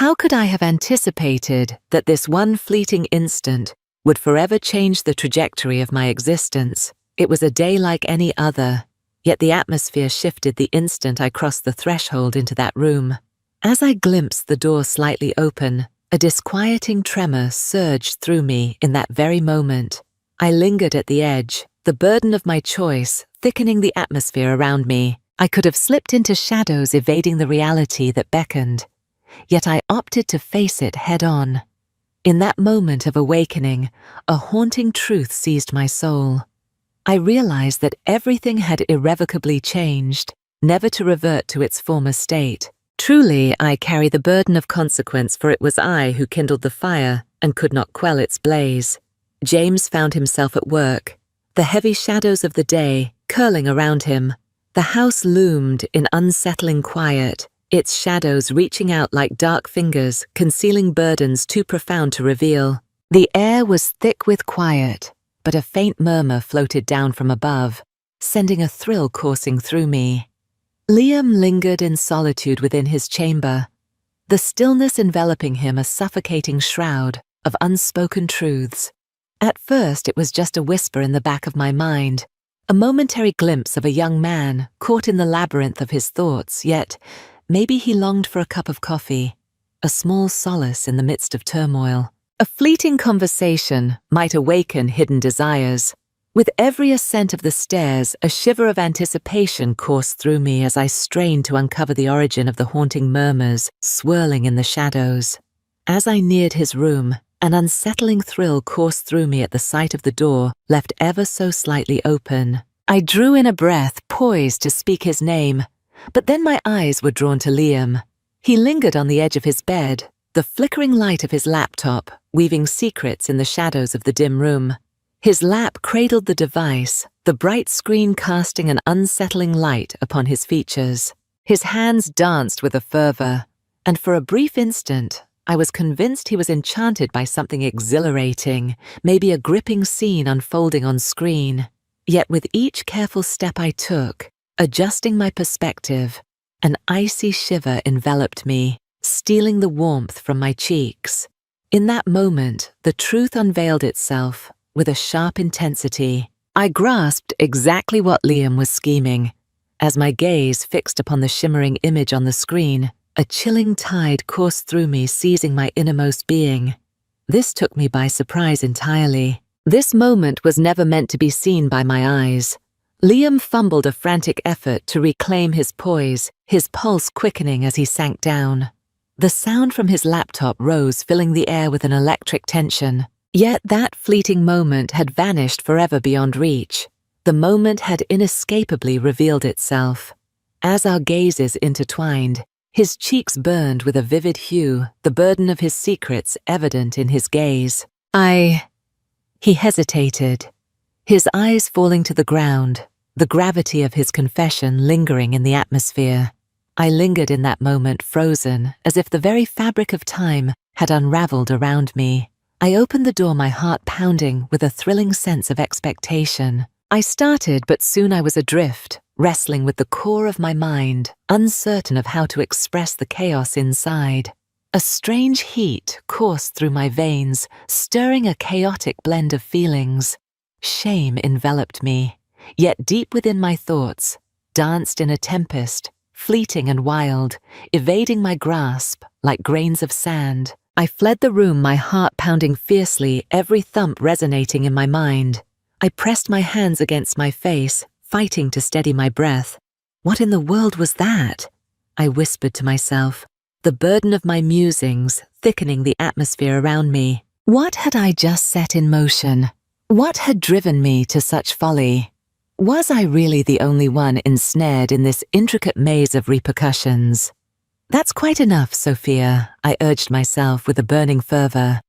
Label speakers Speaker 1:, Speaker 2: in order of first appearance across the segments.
Speaker 1: How could I have anticipated that this one fleeting instant would forever change the trajectory of my existence? It was a day like any other, yet the atmosphere shifted the instant I crossed the threshold into that room. As I glimpsed the door slightly open, a disquieting tremor surged through me in that very moment. I lingered at the edge, the burden of my choice thickening the atmosphere around me. I could have slipped into shadows evading the reality that beckoned, yet I opted to face it head-on. In that moment of awakening, a haunting truth seized my soul. I realized that everything had irrevocably changed, never to revert to its former state. Truly, I carry the burden of consequence, for it was I who kindled the fire and could not quell its blaze. James found himself at work, the heavy shadows of the day curling around him. The house loomed in unsettling quiet, its shadows reaching out like dark fingers, concealing burdens too profound to reveal. The air was thick with quiet, but a faint murmur floated down from above, sending a thrill coursing through me. Liam lingered in solitude within his chamber, the stillness enveloping him a suffocating shroud of unspoken truths. At first it was just a whisper in the back of my mind, a momentary glimpse of a young man caught in the labyrinth of his thoughts, yet maybe he longed for a cup of coffee, a small solace in the midst of turmoil. A fleeting conversation might awaken hidden desires. With every ascent of the stairs, a shiver of anticipation coursed through me as I strained to uncover the origin of the haunting murmurs swirling in the shadows. As I neared his room, an unsettling thrill coursed through me at the sight of the door, left ever so slightly open. I drew in a breath, poised to speak his name, but then my eyes were drawn to Liam. He lingered on the edge of his bed, the flickering light of his laptop weaving secrets in the shadows of the dim room. His lap cradled the device, the bright screen casting an unsettling light upon his features. His hands danced with a fervor, and for a brief instant, I was convinced he was enchanted by something exhilarating, maybe a gripping scene unfolding on screen. Yet with each careful step I took, adjusting my perspective, an icy shiver enveloped me, stealing the warmth from my cheeks. In that moment, the truth unveiled itself with a sharp intensity. I grasped exactly what Liam was scheming. As my gaze fixed upon the shimmering image on the screen, a chilling tide coursed through me, seizing my innermost being. This took me by surprise entirely. This moment was never meant to be seen by my eyes. Liam fumbled a frantic effort to reclaim his poise, his pulse quickening as he sank down. The sound from his laptop rose, filling the air with an electric tension. Yet that fleeting moment had vanished forever beyond reach. The moment had inescapably revealed itself. As our gazes intertwined, his cheeks burned with a vivid hue, the burden of his secrets evident in his gaze. He hesitated, his eyes falling to the ground, the gravity of his confession lingering in the atmosphere. I lingered in that moment, frozen, as if the very fabric of time had unraveled around me. I opened the door, my heart pounding with a thrilling sense of expectation. I started, but soon I was adrift, wrestling with the core of my mind, uncertain of how to express the chaos inside. A strange heat coursed through my veins, stirring a chaotic blend of feelings. Shame enveloped me, yet deep within my thoughts, danced in a tempest, fleeting and wild, evading my grasp like grains of sand. I fled the room, my heart pounding fiercely, every thump resonating in my mind. I pressed my hands against my face, fighting to steady my breath. What in the world was that? I whispered to myself, the burden of my musings thickening the atmosphere around me. What had I just set in motion? What had driven me to such folly? Was I really the only one ensnared in this intricate maze of repercussions? That's quite enough, Sophia, I urged myself with a burning fervor.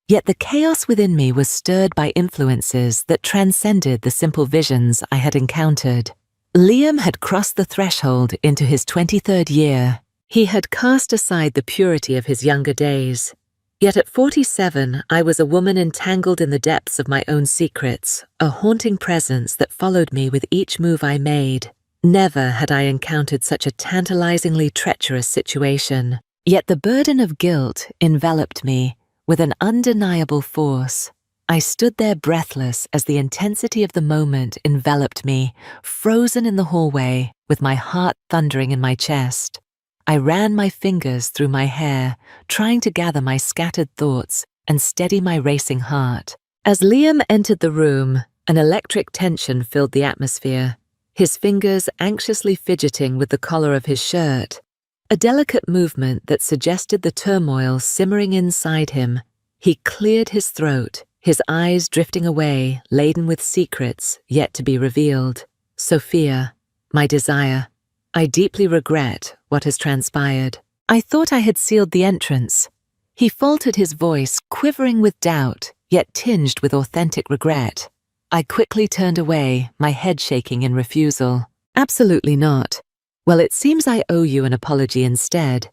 Speaker 1: Yet the chaos within me was stirred by influences that transcended the simple visions I had encountered. Liam had crossed the threshold into his 23rd year. He had cast aside the purity of his younger days. Yet at 47, I was a woman entangled in the depths of my own secrets, a haunting presence that followed me with each move I made. Never had I encountered such a tantalizingly treacherous situation. Yet the burden of guilt enveloped me with an undeniable force. I stood there breathless as the intensity of the moment enveloped me, frozen in the hallway, with my heart thundering in my chest. I ran my fingers through my hair, trying to gather my scattered thoughts and steady my racing heart. As Liam entered the room, an electric tension filled the atmosphere, his fingers anxiously fidgeting with the collar of his shirt, a delicate movement that suggested the turmoil simmering inside him. He cleared his throat, his eyes drifting away, laden with secrets yet to be revealed. Sophia, my desire, I deeply regret what has transpired. I thought I had sealed the entrance. He faltered, his voice quivering with doubt, yet tinged with authentic regret. I quickly turned away, my head shaking in refusal. Absolutely not. Well, it seems I owe you an apology instead.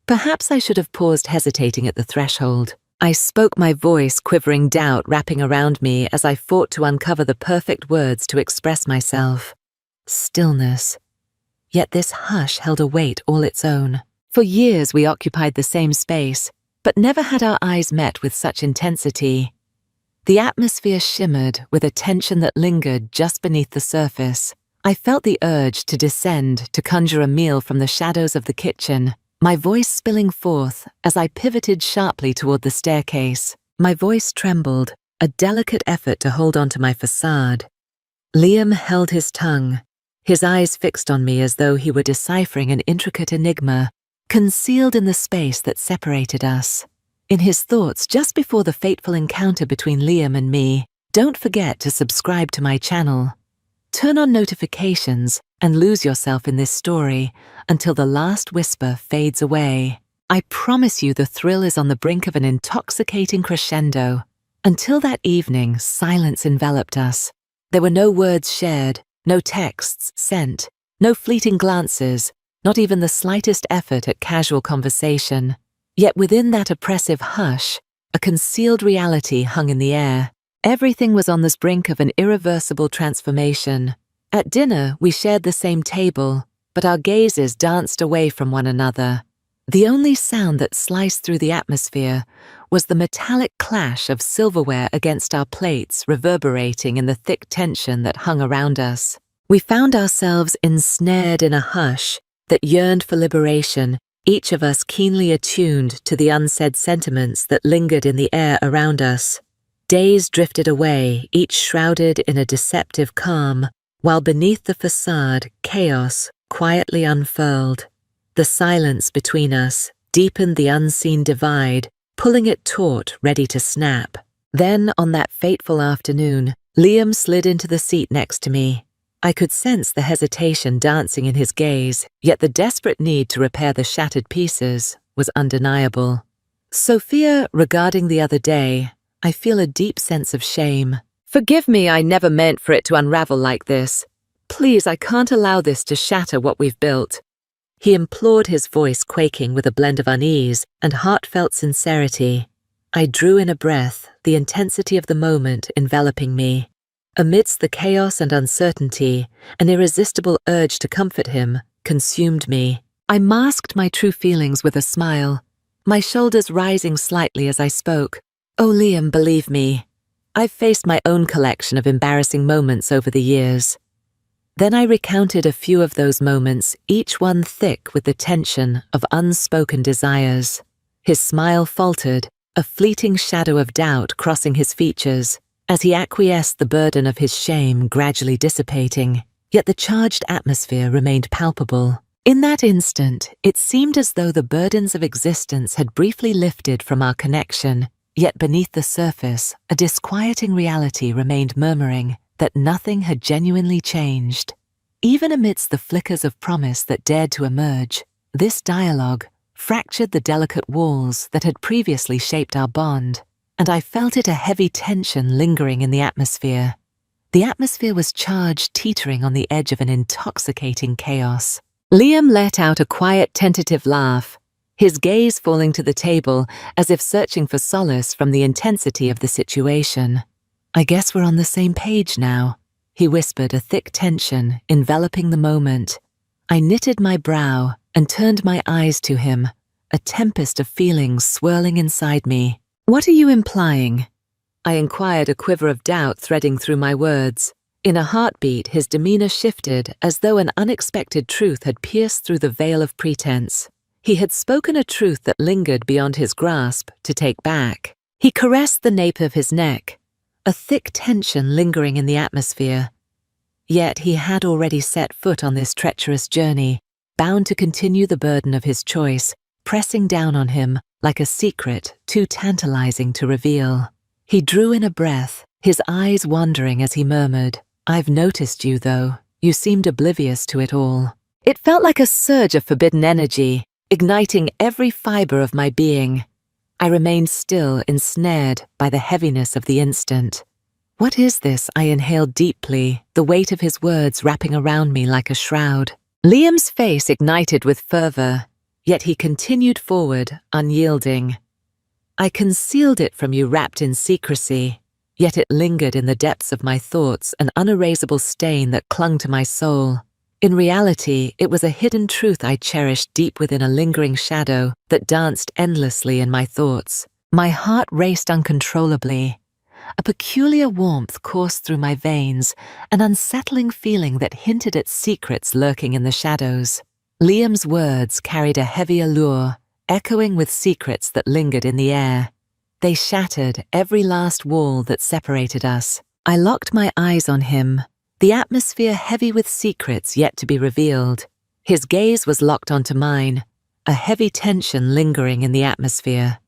Speaker 1: Perhaps I should have paused, hesitating at the threshold. I spoke, my voice quivering, doubt wrapping around me as I fought to uncover the perfect words to express myself. Stillness. Yet this hush held a weight all its own. For years we occupied the same space, but never had our eyes met with such intensity. The atmosphere shimmered with a tension that lingered just beneath the surface. I felt the urge to descend, to conjure a meal from the shadows of the kitchen, my voice spilling forth as I pivoted sharply toward the staircase. My voice trembled, a delicate effort to hold onto my facade. Liam held his tongue, his eyes fixed on me as though he were deciphering an intricate enigma, concealed in the space that separated us. In his thoughts just before the fateful encounter between Liam and me, don't forget to subscribe to my channel. Turn on notifications and lose yourself in this story until the last whisper fades away. I promise you the thrill is on the brink of an intoxicating crescendo. Until that evening, silence enveloped us. There were no words shared, no texts sent, no fleeting glances, not even the slightest effort at casual conversation. Yet within that oppressive hush, a concealed reality hung in the air. Everything was on the brink of an irreversible transformation. At dinner, we shared the same table, but our gazes danced away from one another. The only sound that sliced through the atmosphere was the metallic clash of silverware against our plates, reverberating in the thick tension that hung around us. We found ourselves ensnared in a hush that yearned for liberation, each of us keenly attuned to the unsaid sentiments that lingered in the air around us. Days drifted away, each shrouded in a deceptive calm, while beneath the facade, chaos quietly unfurled. The silence between us deepened the unseen divide, pulling it taut, ready to snap. Then, on that fateful afternoon, Liam slid into the seat next to me. I could sense the hesitation dancing in his gaze, yet the desperate need to repair the shattered pieces was undeniable. Sophia, regarding the other day, I feel a deep sense of shame. Forgive me, I never meant for it to unravel like this. Please, I can't allow this to shatter what we've built. He implored, his voice quaking with a blend of unease and heartfelt sincerity. I drew in a breath, the intensity of the moment enveloping me. Amidst the chaos and uncertainty, an irresistible urge to comfort him consumed me. I masked my true feelings with a smile, my shoulders rising slightly as I spoke. Oh, Liam, believe me, I've faced my own collection of embarrassing moments over the years. Then I recounted a few of those moments, each one thick with the tension of unspoken desires. His smile faltered, a fleeting shadow of doubt crossing his features, as he acquiesced, the burden of his shame gradually dissipating. Yet the charged atmosphere remained palpable. In that instant, it seemed as though the burdens of existence had briefly lifted from our connection, yet beneath the surface, a disquieting reality remained murmuring that nothing had genuinely changed. Even amidst the flickers of promise that dared to emerge, this dialogue fractured the delicate walls that had previously shaped our bond, and I felt it, a heavy tension lingering in the atmosphere. The atmosphere was charged, teetering on the edge of an intoxicating chaos. Liam let out a quiet, tentative laugh, his gaze falling to the table as if searching for solace from the intensity of the situation. I guess we're on the same page now, he whispered, a thick tension enveloping the moment. I knitted my brow and turned my eyes to him, a tempest of feelings swirling inside me. "What are you implying?" I inquired, a quiver of doubt threading through my words. In a heartbeat, his demeanor shifted as though an unexpected truth had pierced through the veil of pretense. He had spoken a truth that lingered beyond his grasp to take back. He caressed the nape of his neck, a thick tension lingering in the atmosphere. Yet he had already set foot on this treacherous journey, bound to continue the burden of his choice, pressing down on him like a secret too tantalizing to reveal. He drew in a breath, his eyes wandering as he murmured, "I've noticed you, though. You seemed oblivious to it all." It felt like a surge of forbidden energy, igniting every fiber of my being. I remained still, ensnared by the heaviness of the instant. "What is this?" I inhaled deeply, the weight of his words wrapping around me like a shroud. Liam's face ignited with fervor, yet he continued forward, unyielding. "I concealed it from you wrapped in secrecy, yet it lingered in the depths of my thoughts, an unerasable stain that clung to my soul. In reality, it was a hidden truth I cherished deep within a lingering shadow that danced endlessly in my thoughts. My heart raced uncontrollably. A peculiar warmth coursed through my veins, an unsettling feeling that hinted at secrets lurking in the shadows. Liam's words carried a heavy allure, echoing with secrets that lingered in the air. They shattered every last wall that separated us. I locked my eyes on him, the atmosphere heavy with secrets yet to be revealed. His gaze was locked onto mine, a heavy tension lingering in the atmosphere.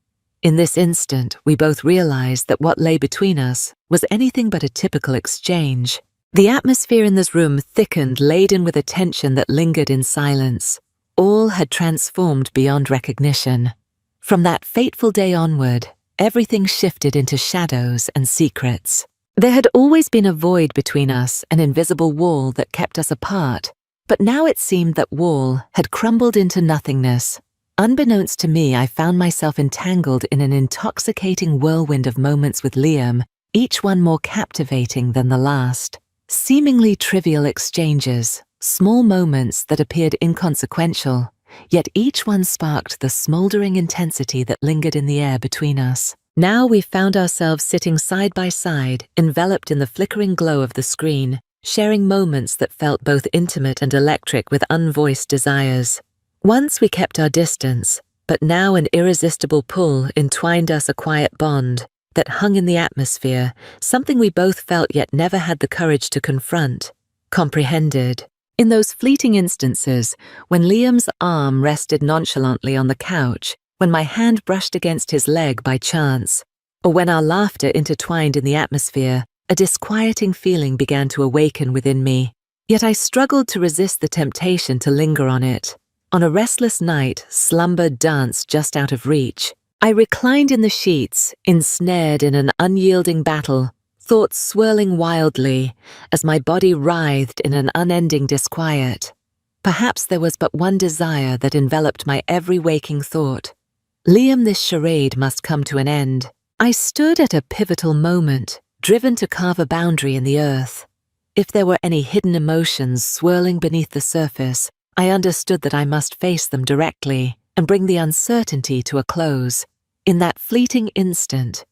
Speaker 1: In this instant, we both realized that what lay between us was anything but a typical exchange. The atmosphere in this room thickened, laden with a tension that lingered in silence. All had transformed beyond recognition. From that fateful day onward, everything shifted into shadows and secrets. There had always been a void between us, an invisible wall that kept us apart, but now it seemed that wall had crumbled into nothingness. Unbeknownst to me, I found myself entangled in an intoxicating whirlwind of moments with Liam, each one more captivating than the last. Seemingly trivial exchanges, small moments that appeared inconsequential, yet each one sparked the smoldering intensity that lingered in the air between us. Now we found ourselves sitting side by side, enveloped in the flickering glow of the screen, sharing moments that felt both intimate and electric with unvoiced desires. Once we kept our distance, but now an irresistible pull entwined us, a quiet bond that hung in the atmosphere, something we both felt yet never had the courage to confront, comprehended. In those fleeting instances, when Liam's arm rested nonchalantly on the couch, when my hand brushed against his leg by chance, or when our laughter intertwined in the atmosphere, a disquieting feeling began to awaken within me. Yet I struggled to resist the temptation to linger on it. On a restless night, slumber danced just out of reach. I reclined in the sheets, ensnared in an unyielding battle, thoughts swirling wildly as my body writhed in an unending disquiet. Perhaps there was but one desire that enveloped my every waking thought. Liam, this charade must come to an end. I stood at a pivotal moment, driven to carve a boundary in the earth. If there were any hidden emotions swirling beneath the surface, I understood that I must face them directly and bring the uncertainty to a close. In that fleeting instant,